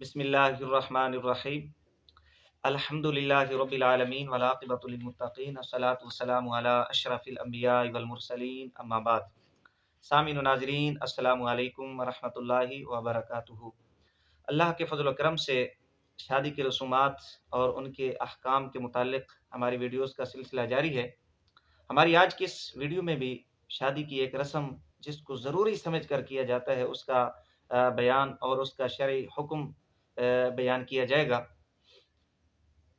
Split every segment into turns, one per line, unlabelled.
बिस्मिल्लाहिर्रहमानिर्रहीम। अल्हम्दुलिल्लाहि रब्बिल आलमीन वल आक़िबतु लिल मुत्तक़ीन अस्सलातु वस्सलामु अला अशरफिल अंबियाइ वल मुरसलीन अम्मा बाद। सामीन व नाज़रीन अस्सलामु अलैकुम व रहमतुल्लाहि व बरकातुहू। अल्लाह के फ़ज़ल व करम से शादी की रसूमात और उनके अहकाम के मुताल्लिक़ हमारी वीडियोज़ का सिलसिला जारी है। हमारी आज की इस वीडियो में भी शादी की एक रस्म जिसको ज़रूरी समझ कर किया जाता है उसका बयान और उसका शरई हुक्म बयान किया जाएगा।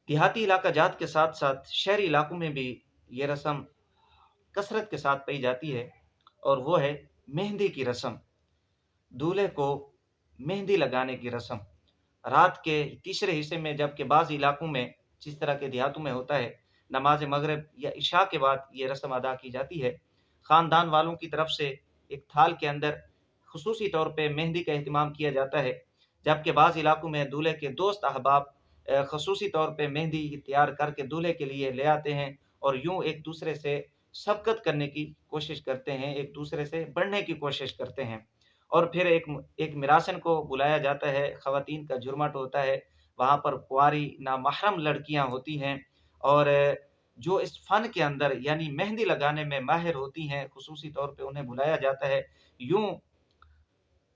देहाती इलाका जात के साथ साथ शहरी इलाकों में भी ये रस्म कसरत के साथ पाई जाती है और वो है मेहंदी की रस्म। दूल्हे को मेहंदी लगाने की रस्म रात के तीसरे हिस्से में, जबकि बाज़ इलाकों में जिस तरह के देहातों में होता है नमाज मगरिब या इशा के बाद ये रस्म अदा की जाती है। ख़ानदान वालों की तरफ से एक थाल के अंदर खुसूसी तौर पे मेहंदी का एहतमाम किया जाता है, जबकि बाज़ इलाकों में दूल्हे के दोस्त अहबाब खसूसी तौर पे मेहंदी तैयार करके दूल्हे के लिए ले आते हैं और यूँ एक दूसरे से शफ़क़त करने की कोशिश करते हैं, एक दूसरे से बढ़ने की कोशिश करते हैं। और फिर एक मिरासन को बुलाया जाता है, ख़वातीन का जुर्मट होता है, वहाँ पर कुँवारी नामहरम लड़कियाँ होती हैं और जो इस फ़न के अंदर यानी मेहंदी लगाने में माहिर होती हैं, खुसूसी तौर पे उन्हें बुलाया जाता है। यूँ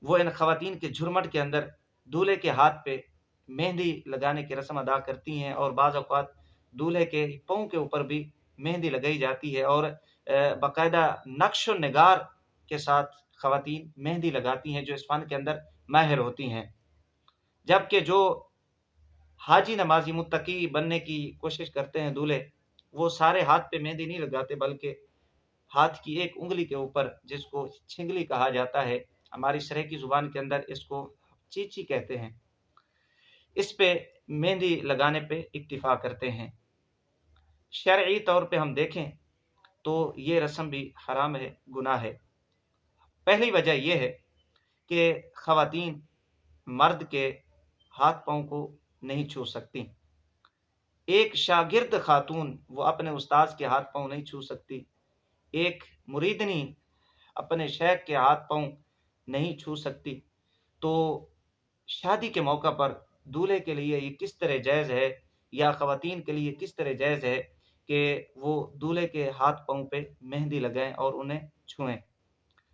वो इन ख़वातीन के झुरमट के अंदर दूल्हे के हाथ पे मेहंदी लगाने की रस्म अदा करती हैं और बाज़ औक़ात दूल्हे के पाँव के ऊपर भी मेहंदी लगाई जाती है और बाकायदा नक्श व निगार के साथ ख़वातीन मेहंदी लगाती हैं जो इस फ़न के अंदर माहिर होती हैं। जबकि जो हाजी नमाज़ी मुत्तकी बनने की कोशिश करते हैं दूल्हे, वो सारे हाथ पे मेहंदी नहीं लगाते बल्कि हाथ की एक उँगली के ऊपर, जिसको छिंगली कहा जाता है, हमारी सराइकी ज़ुबान के अंदर इसको चीची कहते हैं, इस पे मेहंदी लगाने पे इक्तिफ़ा करते हैं। शरई तौर पे हम देखें तो ये रस्म भी हराम है, गुनाह है। पहली वजह ये है कि ख़वातीन मर्द के हाथ-पाँव को नहीं छू सकती। एक शागिर्द खातून वो अपने उस्ताद के हाथ-पाँव नहीं छू सकती। एक मुरीदनी अपने शेख के हाथ-पाँव नहीं छू सकती। तो शादी के मौका पर दूल्हे के लिए ये किस तरह जायज़ है या ख़वातीन के लिए किस तरह जायज़ है कि वो दूल्हे के हाथ-पाँव पे मेहंदी लगाएँ और उन्हें छुएँ।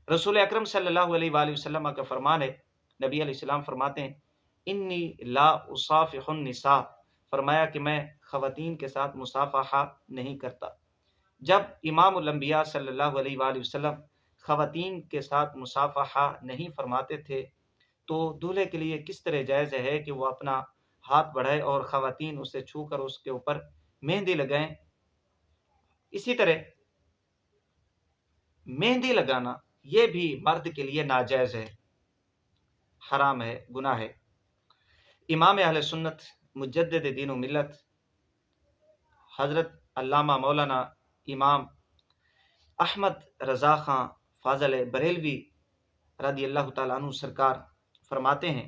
रसूल अकरम सल्लल्लाहु अलैहि वसल्लम का फ़रमान है, नबी अलैहिस्सलाम फरमाते हैं, इन्नी ला उसाफ़िहुन निसा, फरमाया कि मैं ख़वातीन के साथ मुसाफ़हा नहीं करता। जब इमामुल अंबिया सल्लल्लाहु अलैहि वसल्लम ख़वातीन के साथ मुसाफ़हा नहीं फरमाते थे, तो दूल्हे के लिए किस तरह जायज़ है कि वो अपना हाथ बढ़ाए और ख़वातीन उसे छूकर उसके ऊपर मेहंदी लगाएँ। इसी तरह मेहंदी लगाना ये भी मर्द के लिए नाजायज़ है, हराम है, गुनाह है। इमाम अहले सुन्नत मुजद्दिद दीन व मिल्लत हज़रत अल्लामा मौलाना इमाम अहमद रज़ा ख़ां फ़ाज़ल बरेलवी रज़ियल्लाहु तआला अन्हु सरकार फरमाते हैं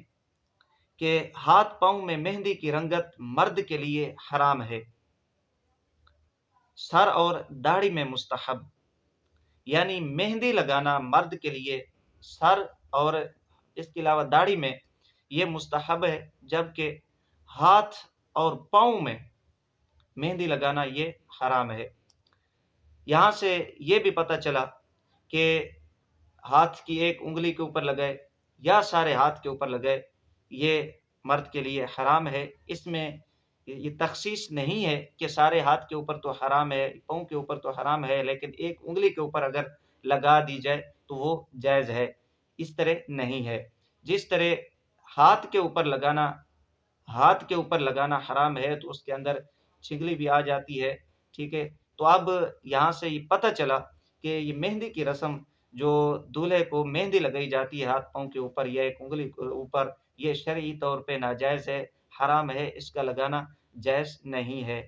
कि हाथ-पाँव में मेहंदी की रंगत मर्द के लिए हराम है। सर और दाढ़ी में मुस्तहब, यानी मेहंदी लगाना मर्द के लिए सर और इसके अलावा दाढ़ी में ये मुस्तहब है, जबकि हाथ और पाँव में मेहंदी लगाना ये हराम है। यहाँ से ये भी पता चला कि हाथ की एक उँगली के ऊपर लगाए या सारे हाथ के ऊपर लगाए, ये मर्द के लिए हराम है। इसमें ये तख़सीस नहीं है कि सारे हाथ के ऊपर तो हराम है, पाँव के ऊपर तो हराम है, लेकिन एक उँगली के ऊपर अगर लगा दी जाए तो वो जायज़ है। इस तरह नहीं है। जिस तरह हाथ के ऊपर लगाना हराम है तो उसके अंदर छिगली भी आ जाती है, ठीक है। तो अब यहाँ से ये पता चला कि ये मेहंदी की रस्म जो दूल्हे को मेहंदी लगाई जाती है हाथ-पाँव के ऊपर या एक उँगली के ऊपर, ये शरई तौर पे नाजायज़ है, हराम है, इसका लगाना जायज़ नहीं है।